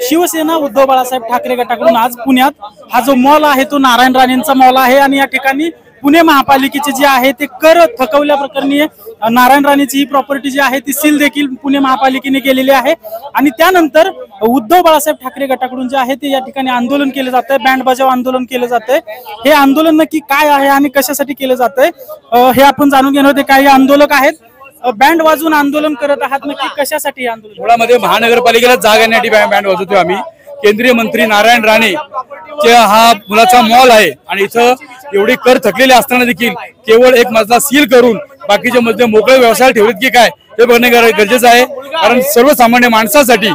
शिवसेना उद्धव बाळासाहेब ठाकरे गटाकडून आज पुण्यात हा जो मॉल आहे तो नारायण राणेंचा मॉल आहे आणि या ठिकाणी पुणे महापालिकेचे जे आहे ते कर थकवल्या प्रकरणी नारायण राणेची ही प्रॉपर्टी जी आहे ती सील देखील पुणे महापालिकेने केलेली आहे। आणि त्यानंतर उद्धव बाळासाहेब ठाकरे गटाकडून जे आहे ते या ठिकाणी आंदोलन केले जात आहे, बँड बजाव आंदोलन केले जात आहे। हे आंदोलन नक्की काय आहे आणि कशासाठी केलं जात आहे हे आपण जाणून घेणार आहोत। काही आंदोलक आहेत, बँड वाजवून आंदोलन करत आहात, नक्की कशासाठी आंदोलन? मुळामध्ये महानगरपालिकेला जाग येण्यासाठी बँड वाजवतोय आम्ही। केंद्रीय मंत्री नारायण राणे हा मुलाचा मॉल आहे आणि इथं एवढे कर थकलेले असताना देखील केवळ एक मजला सील करून बाकीचे मजले मोकळे व्यवसाय ठेवलेत की काय हे बघणे गरजेचं आहे। कारण सर्वसामान्य माणसासाठी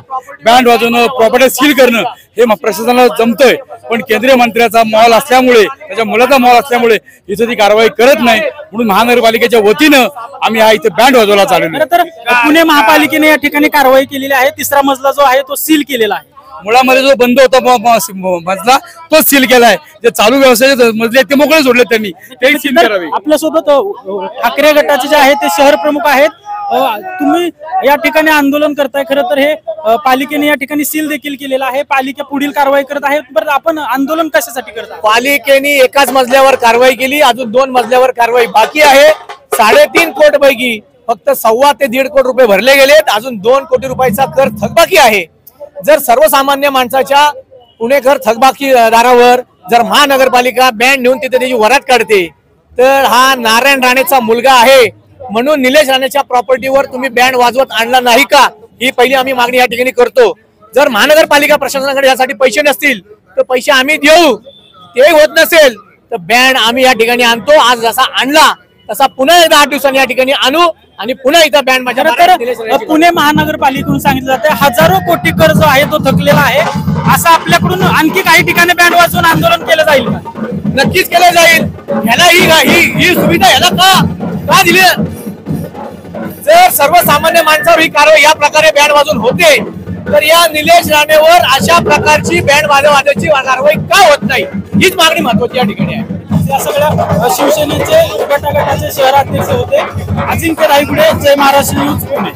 बँड वाजवणं, प्रॉपर्टी सील करणं हे प्रशासनाला जमतंय, पण केंद्रीय मंत्र्याचा मॉल असल्यामुळे, त्याच्या मुलाचा मॉल असल्यामुळे इथं ती कारवाई करत नाही। म्हणून महानगरपालिकेच्या वतीनं आम्ही हा इथे बँड वाजवला चालू। तर पुणे महापालिकेने या ठिकाणी कारवाई केलेली आहे, तिसरा मजला जो आहे तो सील केलेला आहे। मुळामध्ये जो बंद होता मजला तो सील केलाय, जे चालू व्यवसायाचे मजले ते मोकळे सोडले त्यांनी, ते सील करावे। आपल्यासोबत ठाकरे गटाचे जे आहे ते शहर प्रमुख आहेत, तुम्ही या ठिकाणी आंदोलन करताय, खरं तर हे पालिकेने या ठिकाणी सील देखील केलेला आहे, पालिका पुढील कारवाई करत आहे। बरं, आपण आंदोलन कशासाठी करता? पालिकेने एकाच मजल्यावर कारवाई केली, अजून 2 मजल्यावर कारवाई बाकी आहे। 3.5 कोटी पैकी फक्त 1.25 ते 1.5 कोटी रुपये भरले गेलेत, अजून 2 कोटी रुपयाचा कर थकबाकी आहे। जर सर्वसामान्य माणसाच्या पुणेकर थकबाकीदारावर जर महानगरपालिका बँड नेऊन तिथे त्याची वरात काढते, तर हा नारायण राणेचा मुलगा आहे म्हणून निलेश राणेच्या प्रॉपर्टीवर तुम्ही बँड वाजवत आणला नाही का, ही पहिली आम्ही मागणी या ठिकाणी करतो। जर महानगरपालिका प्रशासनाकडे यासाठी पैसे नसतील तर पैसे आम्ही देऊ, ते होत नसेल तर बँड आम्ही या ठिकाणी आणतो। आज जसा आणला तसा पुन्हा एकदा 8 दिवसांनी या ठिकाणी आणू आणि पुन्हा एकदा बँड माझ्या। तर पुणे महानगरपालिकेकडून सांगितलं जाते हजारो कोटी कर जो आहे तो थकलेला आहे, असं आपल्याकडून आणखी काही ठिकाणी बँड वाजवून आंदोलन केलं जाईल का? नक्कीच केलं जाईल। ह्याला ही सुविधा ह्याला का दिली? जर सर्वसामान्य माणसावर ही कारवाई या प्रकारे बँड वाजवून होते तर या निलेश राणेवर अशा प्रकारची बँड वाजवण्याची कारवाई का होत नाही, हीच मागणी महत्वाची या ठिकाणी आहे। या सगळ्या शिवसेनेचे गटाचे शहराध्यक्ष होते अजिंक्य रायगुडे, जय महाराष्ट्र न्यूज पुणे।